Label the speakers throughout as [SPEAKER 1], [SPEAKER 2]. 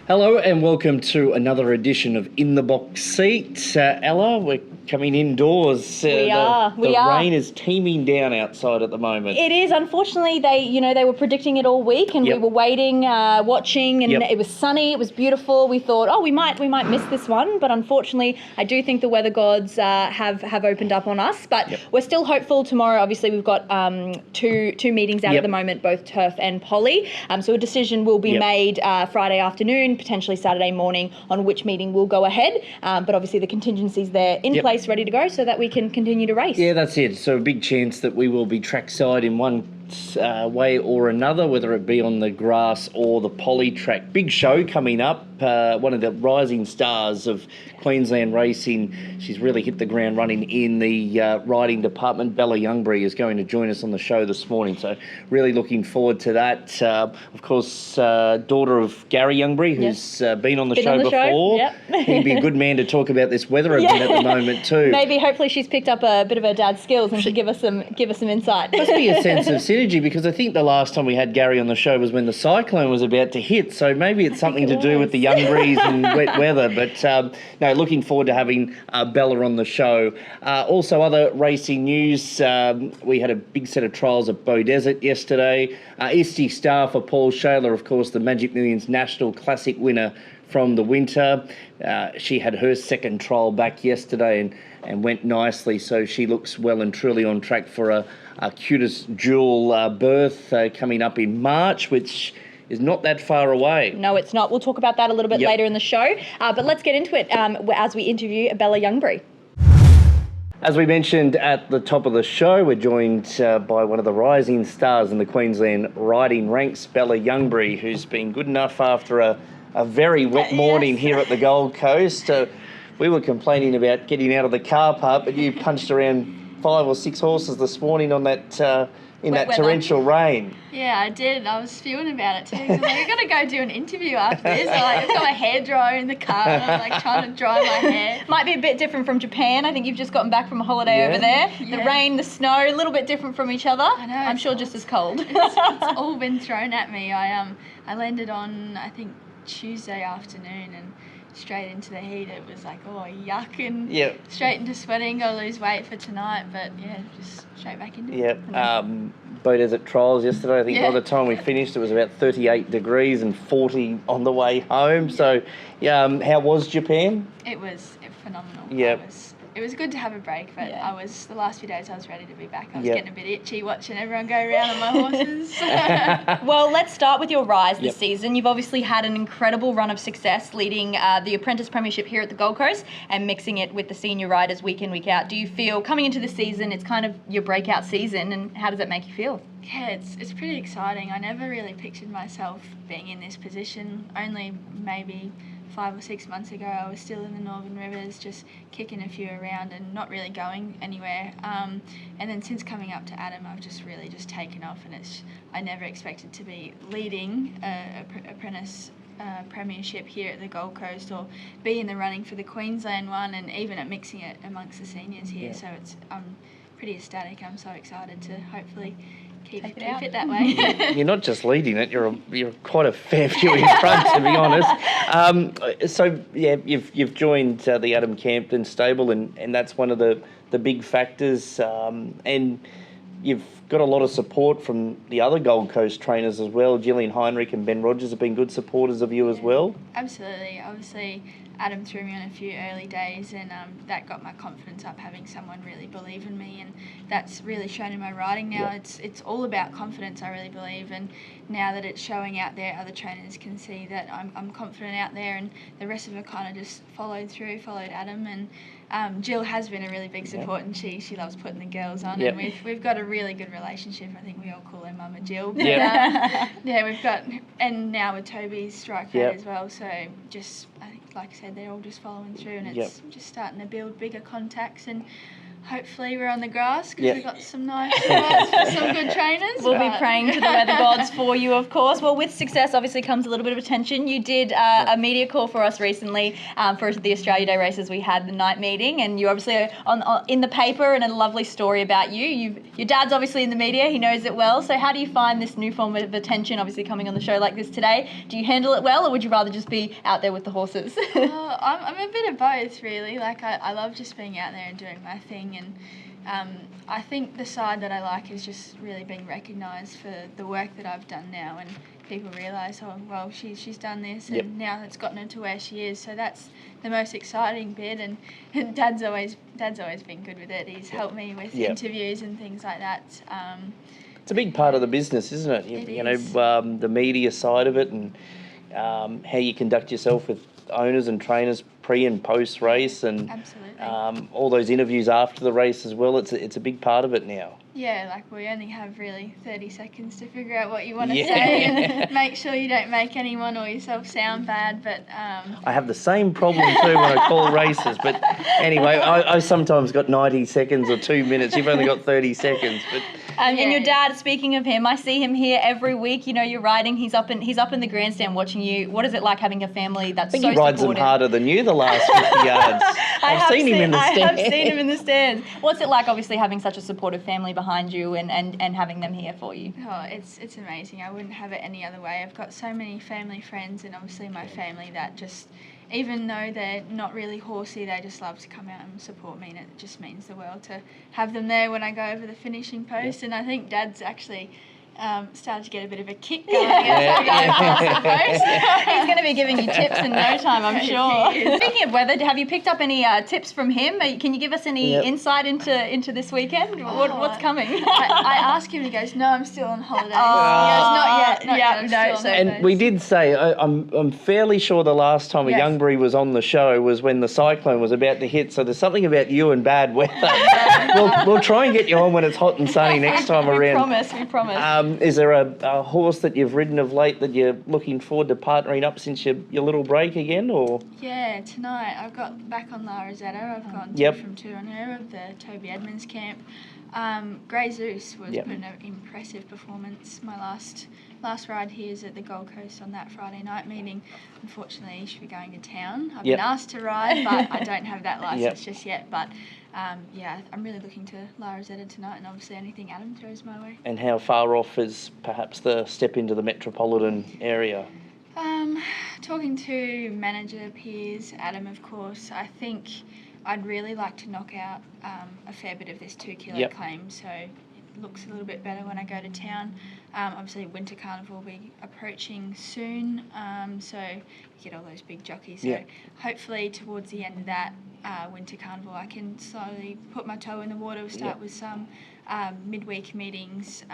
[SPEAKER 1] Hello and welcome to another edition of In the Box Seat. Ella, we're coming indoors.
[SPEAKER 2] We are.
[SPEAKER 1] The rain is teeming down outside at the moment.
[SPEAKER 2] It is. Unfortunately, they were predicting it all week, and we were waiting, watching, and it was sunny. It was beautiful. We thought, we might miss this one, but unfortunately, I do think the weather gods have opened up on us. But we're still hopeful. Tomorrow, obviously, we've got two meetings out at the moment, both turf and poly. So a decision will be made Friday afternoon, potentially Saturday morning, on which meeting will go ahead. But obviously, the contingency's there in place, ready to go, so that we can continue to race.
[SPEAKER 1] Yeah, that's it. So a big chance that we will be trackside in one way or another, whether it be on the grass or the poly track. Big show coming up. One of the rising stars of Queensland racing. She's really hit the ground running in the riding department. Bella Youngberry is going to join us on the show this morning, so really looking forward to that. Of course, daughter of Gary Youngberry, who's been on the show before. He'd be a good man to talk about this weather event at the moment too.
[SPEAKER 2] Maybe, hopefully, she's picked up a bit of her dad's skills and should give us some insight.
[SPEAKER 1] Must be a sense of synergy, because I think the last time we had Gary on the show was when the cyclone was about to hit. So maybe it's something to do with the Youngberries and wet weather. But no, looking forward to having Bella on the show. Also, other racing news. We had a big set of trials at Bow Desert yesterday. Eastie Star for Paul Shaler, of course, the Magic Millions National Classic winner from the winter. She had her second trial back yesterday and went nicely, so she looks well and truly on track for a cutest jewel birth coming up in March, which is not that far away.
[SPEAKER 2] No, it's not. We'll talk about that a little bit later in the show, but let's get into it as we interview Bella Youngberry.
[SPEAKER 1] As we mentioned at the top of the show, we're joined by one of the rising stars in the Queensland riding ranks, Bella Youngberry, who's been good enough after a very wet morning here at the Gold Coast. We were complaining about getting out of the car park, but you punched around 5 or 6 horses this morning on that in that torrential rain.
[SPEAKER 3] Yeah, I did. I was spewing about it too. I was like, I've got to go do an interview after this. I've got my hairdryer in the car and I'm trying to dry my hair.
[SPEAKER 2] Might be a bit different from Japan. I think you've just gotten back from a holiday over there. The rain, the snow, a little bit different from each other.
[SPEAKER 3] I know.
[SPEAKER 2] I'm sure just as cold.
[SPEAKER 3] It's all been thrown at me. I landed on, I think, Tuesday afternoon and straight into the heat. It was like, yuck, and straight into sweating. Got to lose weight for tonight, but just straight back into it.
[SPEAKER 1] Bow Desert trials yesterday. I think by the time we finished, it was about 38 degrees and 40 on the way home. So, how was Japan?
[SPEAKER 3] It was phenomenal.
[SPEAKER 1] Yeah.
[SPEAKER 3] It was good to have a break, but the last few days I was ready to be back. I was getting a bit itchy watching everyone go around on my horses.
[SPEAKER 2] Well, let's start with your rise this season. You've obviously had an incredible run of success leading the Apprentice Premiership here at the Gold Coast and mixing it with the senior riders week in, week out. Do you feel coming into the season, it's kind of your breakout season, and how does that make you feel?
[SPEAKER 3] Yeah, it's pretty exciting. I never really pictured myself being in this position. Only maybe 5 or 6 months ago, I was still in the Northern Rivers, just kicking a few around and not really going anywhere. And then since coming up to Adam, I've just really taken off, and I never expected to be leading a apprentice premiership here at the Gold Coast, or be in the running for the Queensland one, and even at mixing it amongst the seniors here. So I'm pretty ecstatic. I'm so excited to hopefully keep it that way.
[SPEAKER 1] You're not just leading it; you're quite a fair few in front, to be honest. You've joined the Adam Campton stable, and that's one of the big factors. And you've got a lot of support from the other Gold Coast trainers as well. Gillian Heinrich and Ben Rogers have been good supporters of you as well.
[SPEAKER 3] Absolutely. Obviously, Adam threw me on a few early days, and that got my confidence up, having someone really believe in me, and that's really shown in my riding now. It's all about confidence, I really believe, and now that it's showing out there, other trainers can see that I'm confident out there, and the rest of them kind of just followed Adam, and Jill has been a really big support, and she loves putting the girls on, and we've got a really good relationship. I think we all call her Mama Jill. But, we've got, and now with Toby's strike rate as well, so I think like I said, they're all just following through, and it's just starting to build bigger contacts, and hopefully we're on the grass because we've got some nice spots for some good trainers.
[SPEAKER 2] We'll be praying to the weather gods for you, of course. Well, with success obviously comes a little bit of attention. You did a media call for us recently for the Australia Day races. We had the night meeting, and you obviously are in the paper, and a lovely story about you. Your dad's obviously in the media. He knows it well. So how do you find this new form of attention, obviously coming on the show like this today? Do you handle it well, or would you rather just be out there with the horses?
[SPEAKER 3] I'm a bit of both, really. Like, I love just being out there and doing my thing, and I think the side that I like is just really being recognised for the work that I've done now, and people realise, oh, well, she's done this, and now it's gotten her to where she is. So that's the most exciting bit, and Dad's always been good with it. He's helped me with interviews and things like that.
[SPEAKER 1] It's a big part of the business, isn't it? You know, the media side of it, and how you conduct yourself with owners and trainers pre and post race, and all those interviews after the race as well. It's a big part of it now.
[SPEAKER 3] Yeah, like we only have really 30 seconds to figure out what you want to say and make sure you don't make anyone or yourself sound bad. But
[SPEAKER 1] I have the same problem too when I call races. But anyway, I sometimes got 90 seconds or 2 minutes. You've only got 30 seconds. But
[SPEAKER 2] and your dad, speaking of him, I see him here every week. You know, you're riding. He's up in the grandstand watching you. What is it like having a family that's so supportive?
[SPEAKER 1] I think he rides them harder than you the last 50 yards. I've seen him in the stands.
[SPEAKER 2] I have seen him in the stands. What's it like, obviously, having such a supportive family behind you and having them here for you?
[SPEAKER 3] Oh, it's amazing. I wouldn't have it any other way. I've got so many family friends, and obviously my family that just, even though they're not really horsey, they just love to come out and support me, and it just means the world to have them there when I go over the finishing post. And I think Dad's actually started to get a bit of a kick going as I go past the post.
[SPEAKER 2] He's going to be giving you tips in no time, I'm sure. Speaking of weather, have you picked up any tips from him? Can you give us any insight into this weekend? What's coming?
[SPEAKER 3] I asked him, and he goes, "No, I'm still on holidays." He goes, "Not yet.
[SPEAKER 1] And we did say, I'm fairly sure the last time a Youngberry was on the show was when the cyclone was about to hit. So there's something about you and bad weather. We'll try and get you on when it's hot and sunny next time around.
[SPEAKER 2] We promise.
[SPEAKER 1] Is there a horse that you've ridden of late that you're looking forward to partnering up since your little break again, or?
[SPEAKER 3] Yeah, tonight I've got back on La Rosetta. I've gone 2 from 2 on her of the Toby Edmonds camp. Grey Zeus was putting an impressive performance. My last ride here is at the Gold Coast on that Friday night meeting. Unfortunately, she should be going to town. I've been asked to ride, but I don't have that licence just yet. But I'm really looking to La Rosetta tonight, and obviously anything Adam throws my way.
[SPEAKER 1] And how far off is perhaps the step into the metropolitan area?
[SPEAKER 3] Talking to manager Piers, Adam, of course, I think I'd really like to knock out a fair bit of this 2 kilo claim, so it looks a little bit better when I go to town. Obviously Winter Carnival will be approaching soon, so you get all those big jockeys. So hopefully towards the end of that Winter Carnival I can slowly put my toe in the water. We'll start with some midweek meetings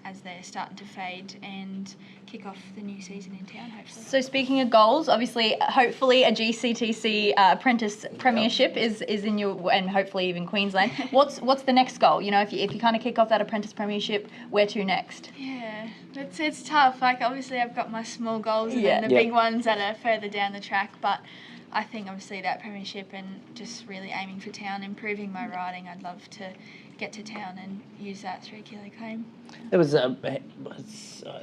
[SPEAKER 3] as they're starting to fade and kick off the new season in town, hopefully.
[SPEAKER 2] So speaking of goals, obviously, hopefully a GCTC apprentice premiership is in your, and hopefully even Queensland. What's the next goal? You know, if you kind of kick off that apprentice premiership, where to next?
[SPEAKER 3] Yeah, it's tough. Like, obviously I've got my small goals and then the big ones that are further down the track, but I think obviously that premiership and just really aiming for town, improving my riding, I'd love to get to town and use that 3 kilo claim.
[SPEAKER 1] There was I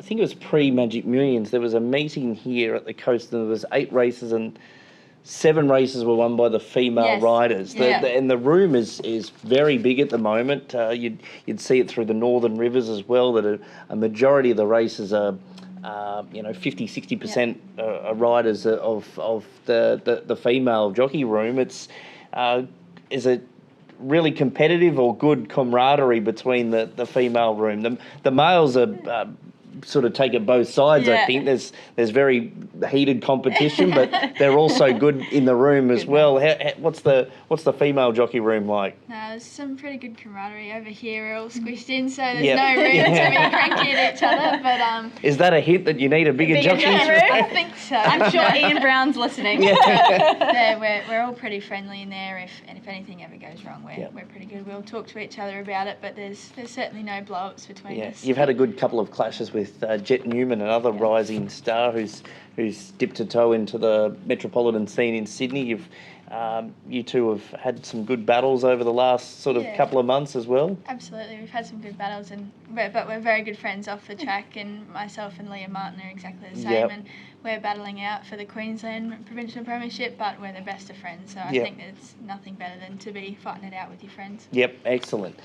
[SPEAKER 1] think it was pre-Magic Millions. There was a meeting here at the coast, and there was 8 races, and 7 races were won by the female riders. And the room is very big at the moment. You'd see it through the northern rivers as well, that a majority of the races are 50-60% are riders of the female jockey room. Is it really competitive or good camaraderie between the female room? The males are sort of take it both sides. I think there's very heated competition, but they're also good in the room as well. What's the female jockey room like?
[SPEAKER 3] No, there's some pretty good camaraderie over here. We're all squished in, so there's no room to be cranky at each other. But
[SPEAKER 1] is that a hint that you need a bigger jockey room?
[SPEAKER 3] I think so.
[SPEAKER 2] I'm sure Ian Brown's listening.
[SPEAKER 3] We're all pretty friendly in there. If anything ever goes wrong, we're pretty good. We'll talk to each other about it, but there's certainly no blow-ups between us.
[SPEAKER 1] You've had a good couple of clashes with with Jet Newman, another rising star who's dipped a toe into the metropolitan scene in Sydney. You two have had some good battles over the last sort of couple of months as well.
[SPEAKER 3] Absolutely, we've had some good battles, but we're very good friends off the track, and myself and Leah Martin are exactly the same, and we're battling out for the Queensland Provincial Premiership, but we're the best of friends, so I think there's nothing better than to be fighting it out with your friends. Yep,
[SPEAKER 1] excellent.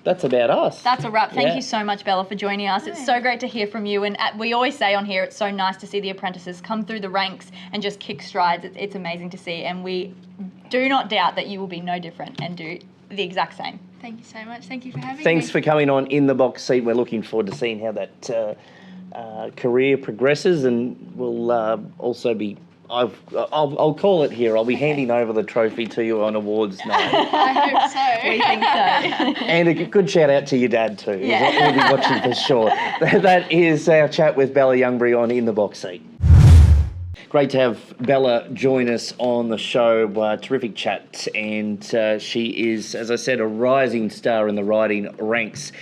[SPEAKER 1] That's about us.
[SPEAKER 2] That's a wrap. Thank you so much, Bella, for joining us. It's so great to hear from you. And we always say on here, it's so nice to see the apprentices come through the ranks and just kick strides. It's amazing to see. And we do not doubt that you will be no different and do the exact same.
[SPEAKER 3] Thank you so much. Thank you for having me.
[SPEAKER 1] Thanks for coming on In the Box Seat. We're looking forward to seeing how that career progresses, and we'll also be... I'll call it here. I'll be handing over the trophy to you on awards night.
[SPEAKER 3] I hope so.
[SPEAKER 2] We think so.
[SPEAKER 1] And a good shout out to your dad too. Yeah. He'll be watching for sure. That is our chat with Bella Youngberry on In the Box Seat. Great to have Bella join us on the show. Terrific chat, and she is, as I said, a rising star in the riding ranks.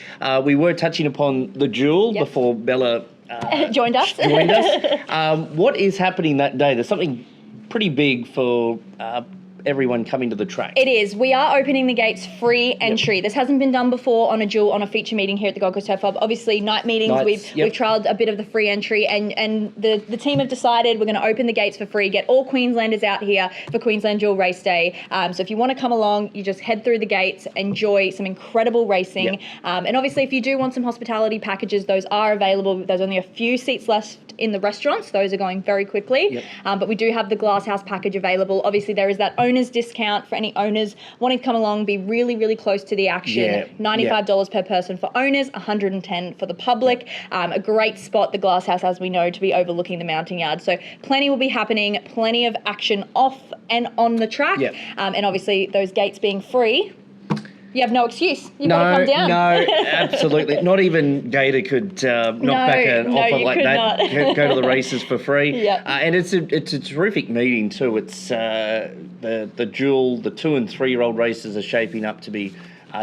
[SPEAKER 1] We were touching upon the duel before Bella
[SPEAKER 2] joined us.
[SPEAKER 1] What is happening that day? There's something pretty big for everyone coming to the track.
[SPEAKER 2] It is. We are opening the gates free entry. This hasn't been done before on a duel, on a feature meeting here at the Gold Coast Turf Club. Obviously, night meetings, we've trialled a bit of the free entry, and the team have decided we're going to open the gates for free, get all Queenslanders out here for Queensland Duel Race Day. So if you want to come along, you just head through the gates, enjoy some incredible racing. And obviously, if you do want some hospitality packages, those are available. There's only a few seats left in the restaurants. Those are going very quickly. But we do have the Glasshouse package available. Obviously, there is that owner's discount for any owners wanting to come along, be really, really close to the action. $95 per person for owners, $110 for the public. A great spot, the Glasshouse, as we know, to be overlooking the mounting yard. So plenty will be happening, plenty of action off and on the track. And obviously, those gates being free, you have no excuse. You've got to come down.
[SPEAKER 1] No, absolutely. Not even Gator could knock back an offer like that. Go to the races for free. And it's a terrific meeting too. It's the duel, the 2 and 3 year old races are shaping up to be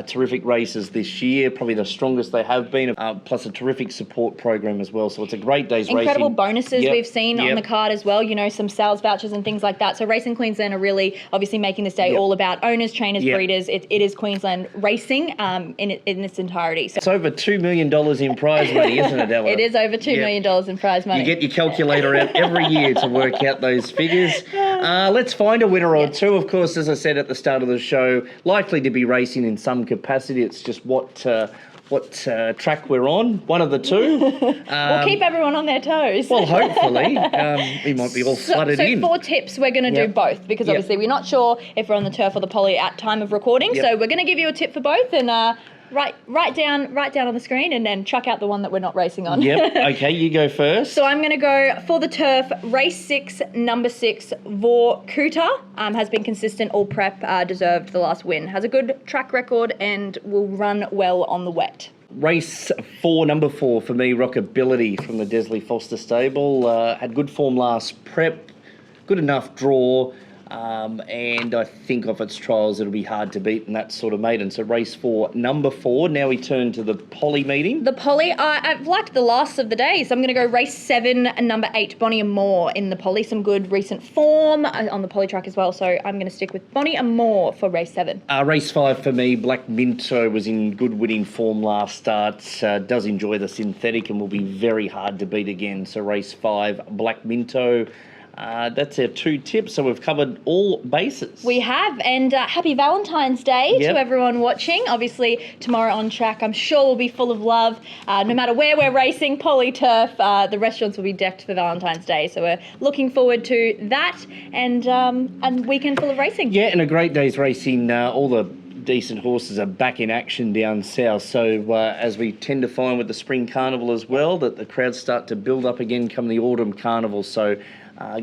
[SPEAKER 1] terrific races this year, probably the strongest they have been, plus a terrific support program as well. So it's a great day's
[SPEAKER 2] Incredible
[SPEAKER 1] racing.
[SPEAKER 2] Bonuses we've seen on the card as well, you know, some sales vouchers and things like that. So Racing Queensland are really obviously making this day all about owners, trainers, breeders. It is Queensland racing in its entirety. So
[SPEAKER 1] it's over $2 million in prize money, isn't it, Ella?
[SPEAKER 2] It is over $2 million in prize money.
[SPEAKER 1] You get your calculator out every year to work out those figures. Let's find a winner or two. Of course, as I said at the start of the show, likely to be racing in some capacity. It's just what track we're on, one of the two.
[SPEAKER 2] We'll keep everyone on their toes.
[SPEAKER 1] Well, hopefully. We might be all flooded in.
[SPEAKER 2] So 4 tips, we're going to do both, because obviously we're not sure if we're on the turf or the poly at time of recording. So we're going to give you a tip for both, and write down on the screen, and then chuck out the one that we're not racing on.
[SPEAKER 1] Okay, you go first.
[SPEAKER 2] So I'm going to go for the turf. Race 6, number 6, Vor Kuta, has been consistent all prep, deserved the last win. Has a good track record and will run well on the wet.
[SPEAKER 1] Race 4, number 4 for me, Rockability from the Desley Foster stable. Had good form last prep, good enough draw. And I think off its trials it'll be hard to beat in that sort of maiden. So race 4, number 4. Now we turn to the poly meeting.
[SPEAKER 2] The poly, I've liked the last of the day, so I'm going to go race 7, number 8, Bonnie and Moore in the poly. Some good recent form on the poly track as well, so I'm going to stick with Bonnie and Moore for race 7.
[SPEAKER 1] Race 5 for me, Black Minto was in good winning form last start. Does enjoy the synthetic and will be very hard to beat again. So race 5, Black Minto. That's our 2 tips, so we've covered all bases.
[SPEAKER 2] We have, and happy Valentine's Day to everyone watching. Obviously, tomorrow on track, I'm sure will be full of love. No matter where we're racing, poly, turf, the restaurants will be decked for Valentine's Day. So we're looking forward to that, and weekend full of racing.
[SPEAKER 1] Yeah, and a great day's racing. All the decent horses are back in action down south. So as we tend to find with the spring carnival as well, that the crowds start to build up again come the autumn carnival. So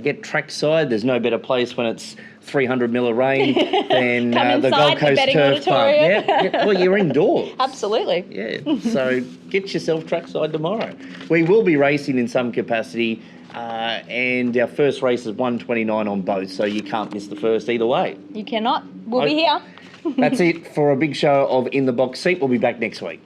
[SPEAKER 1] get trackside. There's no better place when it's 300 mil of rain than the Gold Coast Turf Club. Well, you're indoors.
[SPEAKER 2] Absolutely.
[SPEAKER 1] Yeah. So get yourself trackside tomorrow. We will be racing in some capacity, and our first race is 1:29 on both, so you can't miss the first either way.
[SPEAKER 2] You cannot. We'll be here.
[SPEAKER 1] That's it for a big show of In the Box Seat. We'll be back next week.